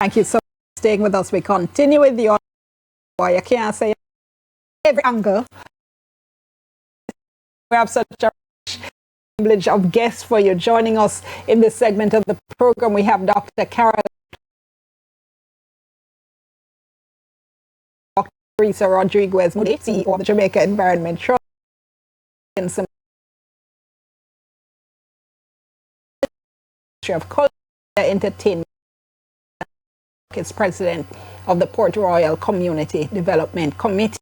Thank you so much for staying with us. We continue with the why I can't say every angle. We have such a privilege of guests for you joining us in this segment of the program. We have Dr. Carol Teresa Rodriguez, CEO of the Jamaica Environment Trust, and some Ministry of Culture and Entertainment, is president of the Port Royal Community Development Committee.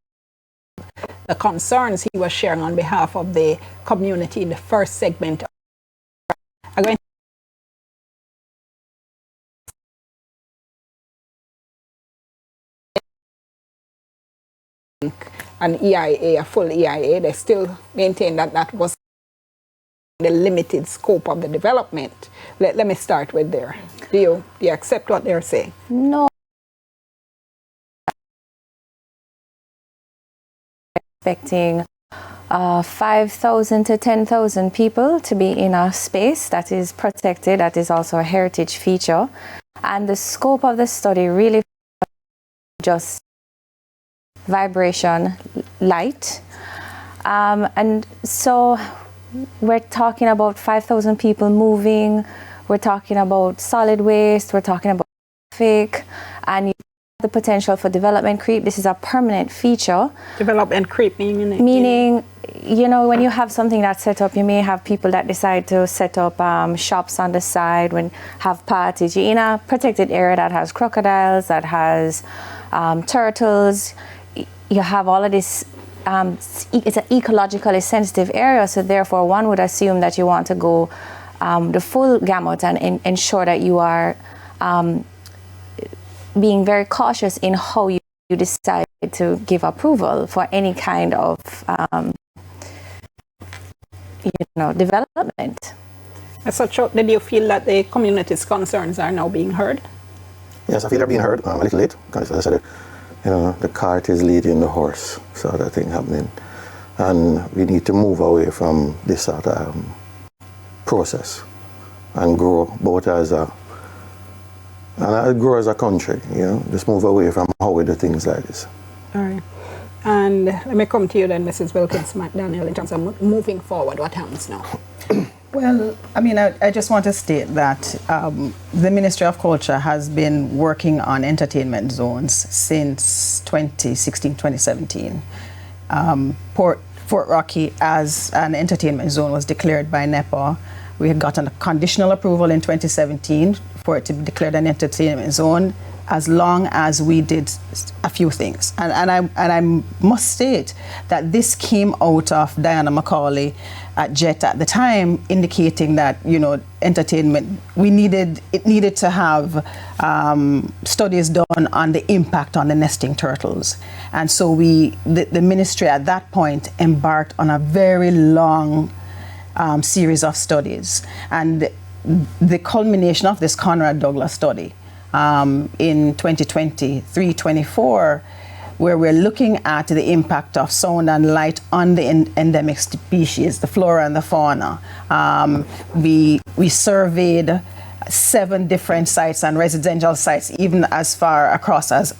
The concerns he was sharing on behalf of the community in the first segment are going to an EIA, a full EIA. They still maintain that that was the limited scope of the development. Let me start with there. Do you accept what they're saying? No. Expecting 5,000 to 10,000 people to be in a space that is protected, that is also a heritage feature. And the scope of the study really just vibration, light. And so we're talking about 5,000 people moving, we're talking about solid waste, we're talking about traffic, and the potential for development creep. This is a permanent feature. Development creep meaning, you know, when you have something that's set up, you may have people that decide to set up shops on the side, when have parties. You're in a protected area that has crocodiles, that has turtles. You have all of this. It's an ecologically sensitive area, so therefore one would assume that you want to go the full gamut and ensure that you are being very cautious in how you decide to give approval for any kind of development. So, did you feel that the community's concerns are now being heard? Yes, I feel they're being heard. A little late, because as I said, the cart is leading the horse, sort of thing happening, and we need to move away from this sort of process and grow both as a grow as a country, just move away from how we do things like this. All right. And let me come to you then, Mrs. Wilkins McDaniel, in terms of moving forward, what happens now? Well, I mean, I just want to state that the Ministry of Culture has been working on entertainment zones since 2016, 2017. Fort Rocky as an entertainment zone was declared by NEPA. We had gotten a conditional approval in 2017 for it to be declared an entertainment zone, as long as we did a few things. And I must state that this came out of Diana Macaulay at JET at the time, indicating that, entertainment, it needed to have studies done on the impact on the nesting turtles. And so the ministry at that point embarked on a very long series of studies. And the culmination of this Conrad Douglas study in 2023-24, where we're looking at the impact of sound and light on the endemic species, the flora and the fauna. We surveyed 7 different sites and residential sites, even as far across as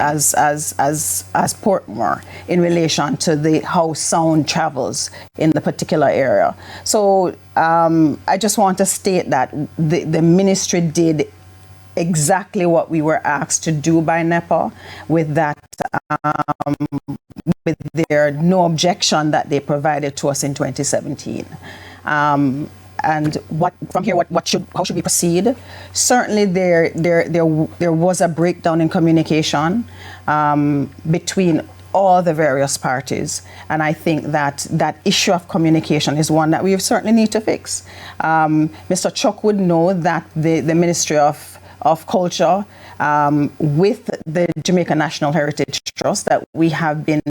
Portmore, in relation to how sound travels in the particular area. So I just want to state that the ministry did exactly what we were asked to do by NEPA, with that, with their no objection that they provided to us in 2017. And how should we proceed? Certainly, there was a breakdown in communication between all the various parties, and I think that issue of communication is one that we certainly need to fix. Mr. Chuck would know that the Ministry of Culture with the Jamaica National Heritage Trust that we have been,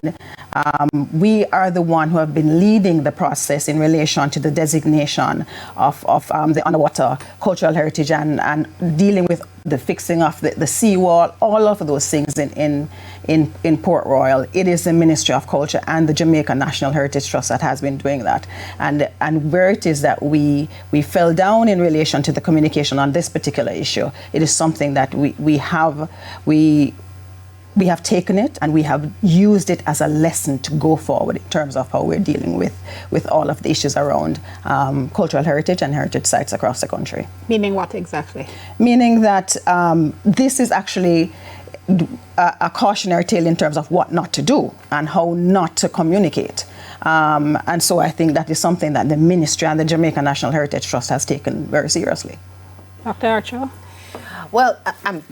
we are the one who have been leading the process in relation to the designation of the underwater cultural heritage and dealing with the fixing of the seawall, all of those things in Port Royal. It is the Ministry of Culture and the Jamaica National Heritage Trust that has been doing that. And where it is that we fell down in relation to the communication on this particular issue, it is something that we have taken it and we have used it as a lesson to go forward in terms of how we're dealing with all of the issues around cultural heritage and heritage sites across the country. Meaning what exactly? Meaning that this is actually a cautionary tale in terms of what not to do and how not to communicate. And so I think that is something that the Ministry and the Jamaica National Heritage Trust has taken very seriously. Dr. Archer? Well, I'm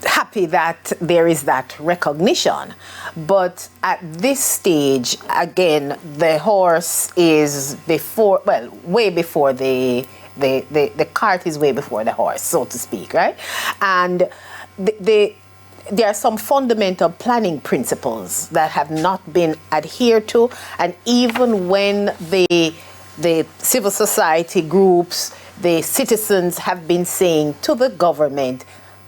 happy that there is that recognition, but at this stage, again, the horse is way before the cart is way before the horse, so to speak, right? And there are some fundamental planning principles that have not been adhered to, and even when the civil society groups, the citizens have been saying to the government,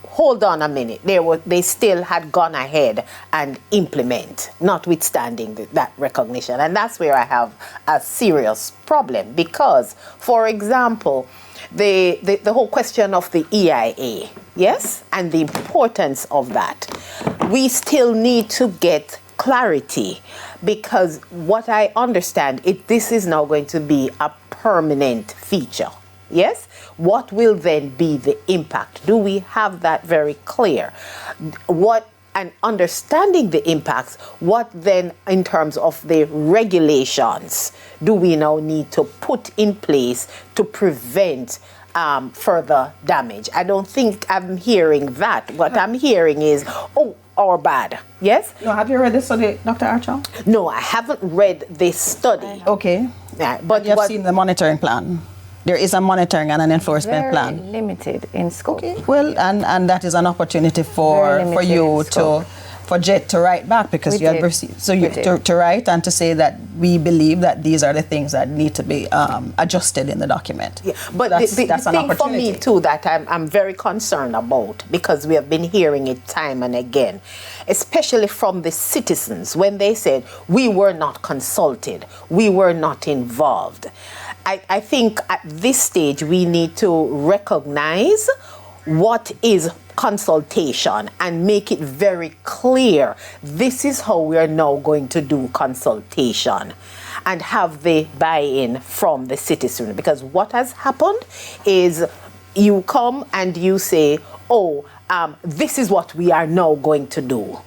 hold on a minute, they still had gone ahead and implement, notwithstanding that recognition. And that's where I have a serious problem because, for example, the whole question of the EIA, yes, and the importance of that, we still need to get clarity because what I understand, this is now going to be a permanent feature. Yes? What will then be the impact? Do we have that very clear? And understanding the impacts, what then in terms of the regulations do we now need to put in place to prevent further damage? I don't think I'm hearing that. What I'm hearing is, or bad. Yes? No, have you read this study, Dr. Archer? No, I haven't read this study. Okay. Yeah, but you have seen the monitoring plan. There is a monitoring and an enforcement plan. Very limited in scope. Okay. Well, and that is an opportunity for you for Jet to write back because you have received. So you to write and to say that we believe that these are the things that need to be adjusted in the document. Yeah, but that's the an thing opportunity for me too that I'm very concerned about, because we have been hearing it time and again, especially from the citizens when they said we were not consulted, we were not involved. I think at this stage we need to recognize what is consultation and make it very clear. This is how we are now going to do consultation and have the buy-in from the citizen. Because what has happened is you come and you say, this is what we are now going to do.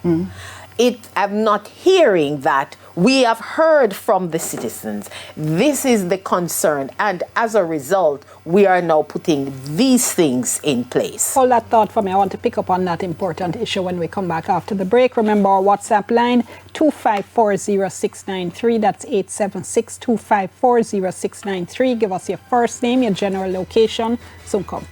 I'm not hearing that. We have heard from the citizens. This is the concern. And as a result, we are now putting these things in place. Hold that thought for me. I want to pick up on that important issue when we come back after the break. Remember our WhatsApp line, 2540693. That's 876-2540693. Give us your first name, your general location. Soon come.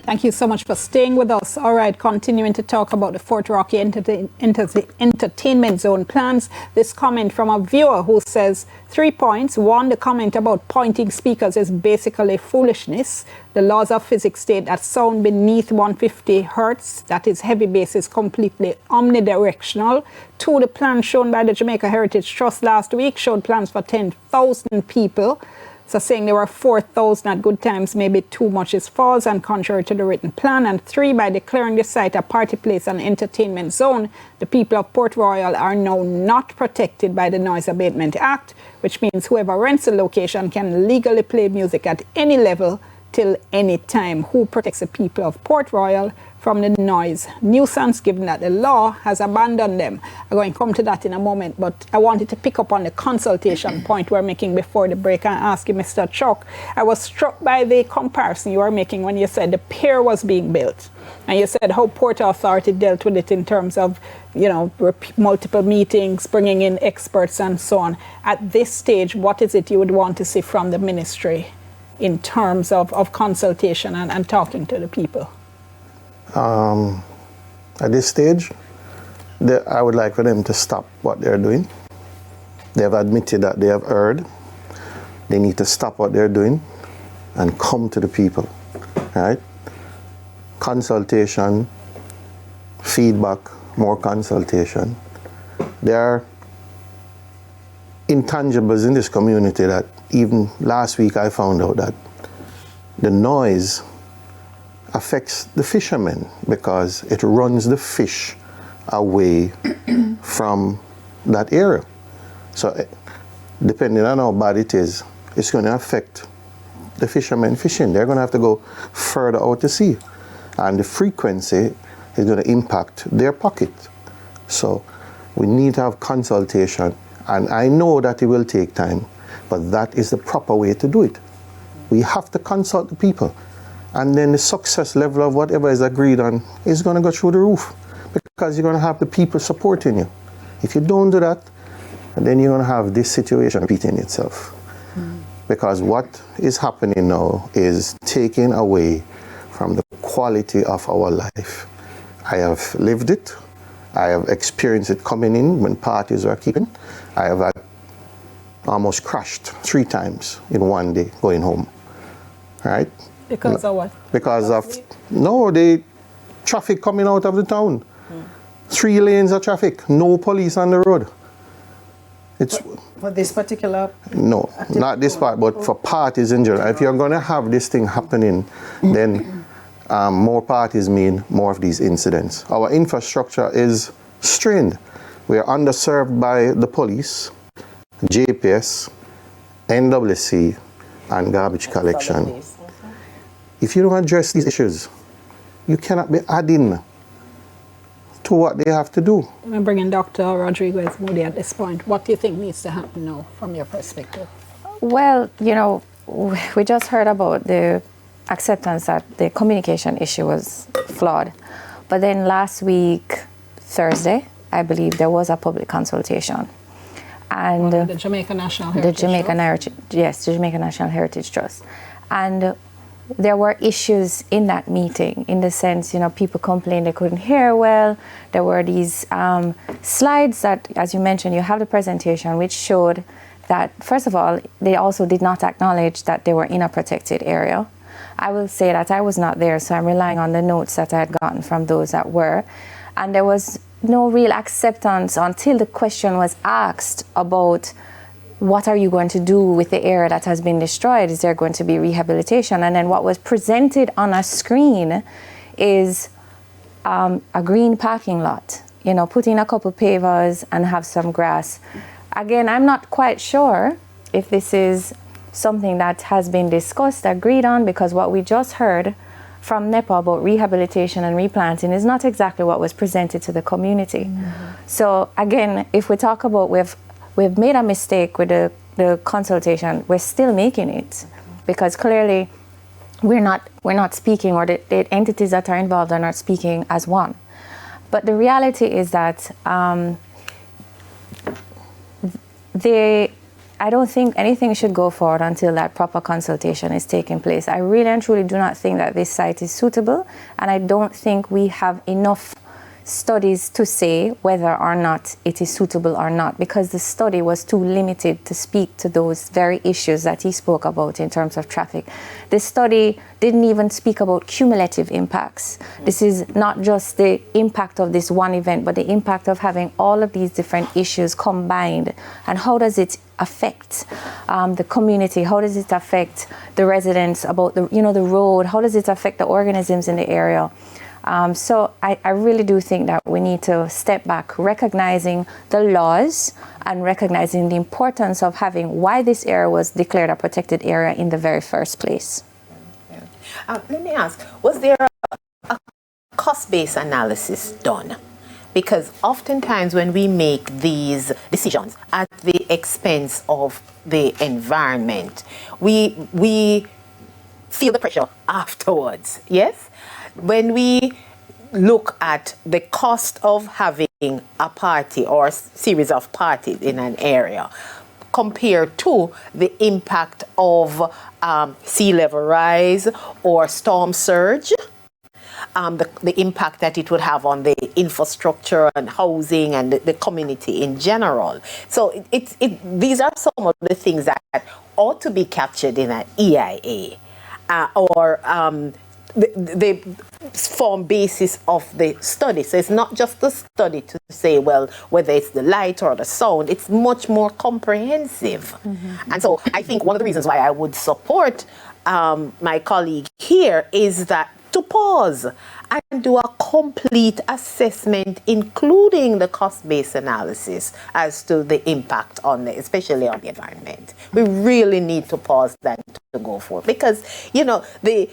Thank you so much for staying with us. All right, continuing to talk about the Fort Rocky Entertainment Zone plans. This comment from a viewer who says 3 points. 1, the comment about pointing speakers is basically foolishness. The laws of physics state that sound beneath 150 hertz, that is heavy bass, is completely omnidirectional. 2, the plan shown by the Jamaica Heritage Trust last week showed plans for 10,000 people. So saying there were 4,000 at good times, maybe too much is false and contrary to the written plan. And 3, by declaring the site a party place and entertainment zone, the people of Port Royal are now not protected by the Noise Abatement Act, which means whoever rents a location can legally play music at any level till any time who protects the people of Port Royal from the noise nuisance, given that the law has abandoned them. I'm going to come to that in a moment, but I wanted to pick up on the consultation point we're making before the break and ask you, Mr. Chuck. I was struck by the comparison you were making when you said the pier was being built. And you said how Port Authority dealt with it in terms of, you know, multiple meetings, bringing in experts and so on. At this stage, what is it you would want to see from the ministry in terms of consultation and talking to the people? At this stage, I would like for them to stop what they're doing. They have admitted that they have erred. They need to stop what they're doing and come to the people, right? Consultation, feedback, more consultation. There are intangibles in this community that even last week I found out that the noise affects the fishermen because it runs the fish away from that area. So depending on how bad it is, it's going to affect the fishermen fishing. They're going to have to go further out to sea. And the frequency is going to impact their pocket. So we need to have consultation. And I know that it will take time, but that is the proper way to do it. We have to consult the people. And then the success level of whatever is agreed on is going to go through the roof because you're going to have the people supporting you. If you don't do that, then you're going to have this situation repeating itself. Because what is happening now is taking away from the quality of our life. I have lived it. I have experienced it coming in when parties were keeping. I have almost crashed 3 times in one day going home. Right? Because of what? Because of, no, the traffic coming out of the town. 3 lanes of traffic, no police on the road. It's For this particular? no, not this part, but for parties in general. If you're going to have this thing happening, then more parties mean more of these incidents. Our infrastructure is strained. We are underserved by the police, JPS, NWC, and garbage collection. If you don't address these issues, you cannot be adding to what they have to do. I'm bringing Dr. Rodriguez Moody at this point. What do you think needs to happen now from your perspective? Well, you know, we just heard about the acceptance that the communication issue was flawed. But then last week, Thursday, I believe there was a public consultation. And the Jamaica National Heritage Trust? The Jamaica National Heritage Trust. And there were issues in that meeting in the sense, you know, people complained they couldn't hear well. There were these slides that, as you mentioned, you have the presentation which showed that, first of all, they also did not acknowledge that they were in a protected area. I will say that I was not there, so I'm relying on the notes that I had gotten from those that were. And there was no real acceptance until the question was asked about what are you going to do with the area that has been destroyed? Is there going to be rehabilitation? And then what was presented on a screen is a green parking lot, you know, put in a couple pavers and have some grass. Again, I'm not quite sure if this is something that has been discussed, agreed on, because what we just heard from NEPA about rehabilitation and replanting is not exactly what was presented to the community. So again, if we talk about we've made a mistake with the consultation, we're still making it because clearly we're not speaking, or the entities that are involved are not speaking as one. But the reality is that I don't think anything should go forward until that proper consultation is taking place. I really and truly do not think that this site is suitable, and I don't think we have enough studies to say whether or not it is suitable or not, because the study was too limited to speak to those very issues that he spoke about in terms of traffic. The study didn't even speak about cumulative impacts. This is not just the impact of this one event, but the impact of having all of these different issues combined, and how does it affect the community? How does it affect the residents about the road? How does it affect the organisms in the area? So I really do think that we need to step back, recognizing the laws and recognizing the importance of having why this area was declared a protected area in the very first place. Let me ask, was there a cost-based analysis done? Because oftentimes when we make these decisions at the expense of the environment, we feel the pressure afterwards, yes? When we look at the cost of having a party or a series of parties in an area compared to the impact of sea level rise or storm surge, the impact that it would have on the infrastructure and housing and the community in general. So these are some of the things that ought to be captured in an EIA or the form basis of the study. So it's not just the study to say, well, whether it's the light or the sound, it's much more comprehensive. Mm-hmm. And so I think one of the reasons why I would support my colleague here is that to pause and do a complete assessment, including the cost-based analysis as to the impact on the, especially on the environment. We really need to pause that to go forward because, you know, the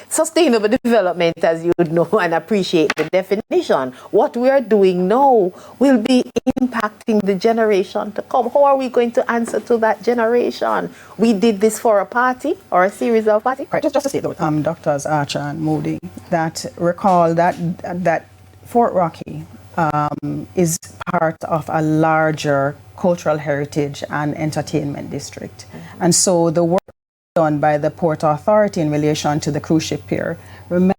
sustainable development, as you know and appreciate the definition, what we are doing now will be impacting the generation to come. How are we going to answer to that generation? We did this for a party or a series of parties. Right, just to say though, Doctors Archer and Moody, that recall that Fort Rocky is part of a larger cultural heritage and entertainment district. Mm-hmm. And so the work done by the Port Authority in relation to the cruise ship pier, remember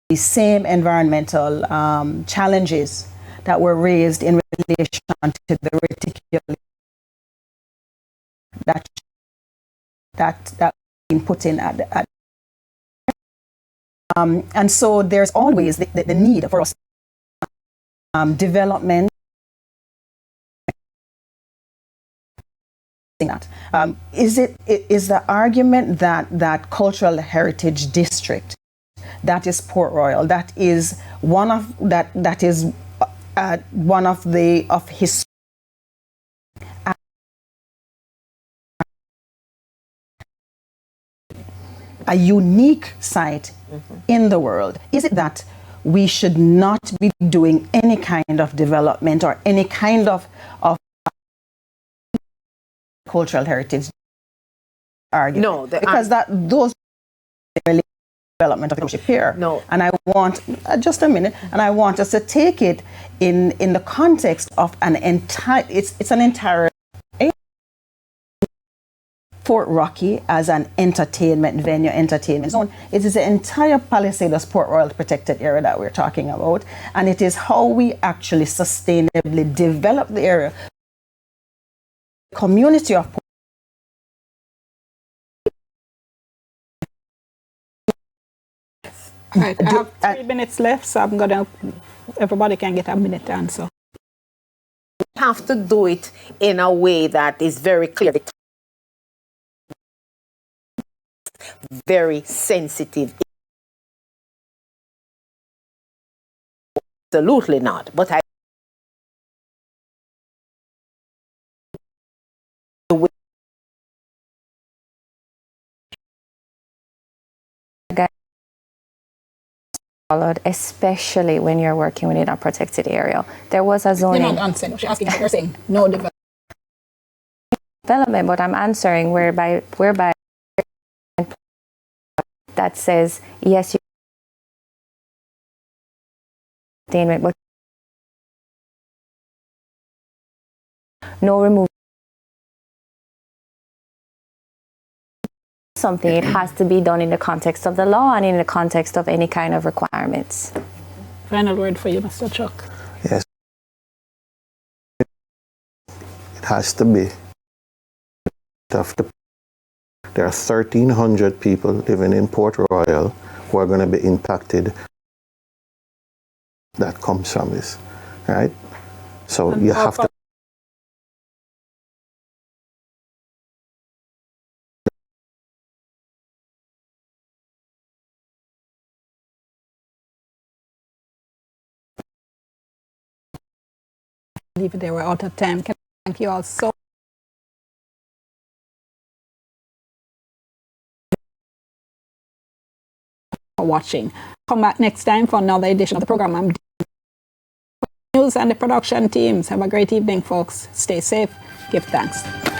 the same environmental challenges that were raised in relation to the reticulation that been put in at and so there's always the need for us development. That is the argument that cultural heritage district, that is Port Royal, that is one of his a unique site in the world. Is it that we should not be doing any kind of development or any kind of cultural heritage argument? No, because those development of the ship here. No. And I want just a minute, and I want us to take it in the context of an entire. It's an entire Fort Rocky as an entertainment venue, entertainment zone. It is the entire Palisades Port Royal protected area that we're talking about, and it is how we actually sustainably develop the area. Community of Right, I have 3 minutes left, so everybody can get a minute to answer. We have to do it in a way that is very clear, very sensitive. Absolutely not, but followed, especially when you're working within a protected area. There was a zoning. You're not answering. She's asking. You're saying no development, but I'm answering whereby that says yes, you but no remove something. It has to be done in the context of the law and in the context of any kind of requirements. Final word for you, Mr. Chuck. Yes. It has to be. There are 1,300 people living in Port Royal who are going to be impacted. That comes from this, right? So and you have to. They were out of time. Can I thank you all so for watching. Come back next time for another edition of the program. I'm News and the production teams. Have a great evening, folks. Stay safe. Give thanks.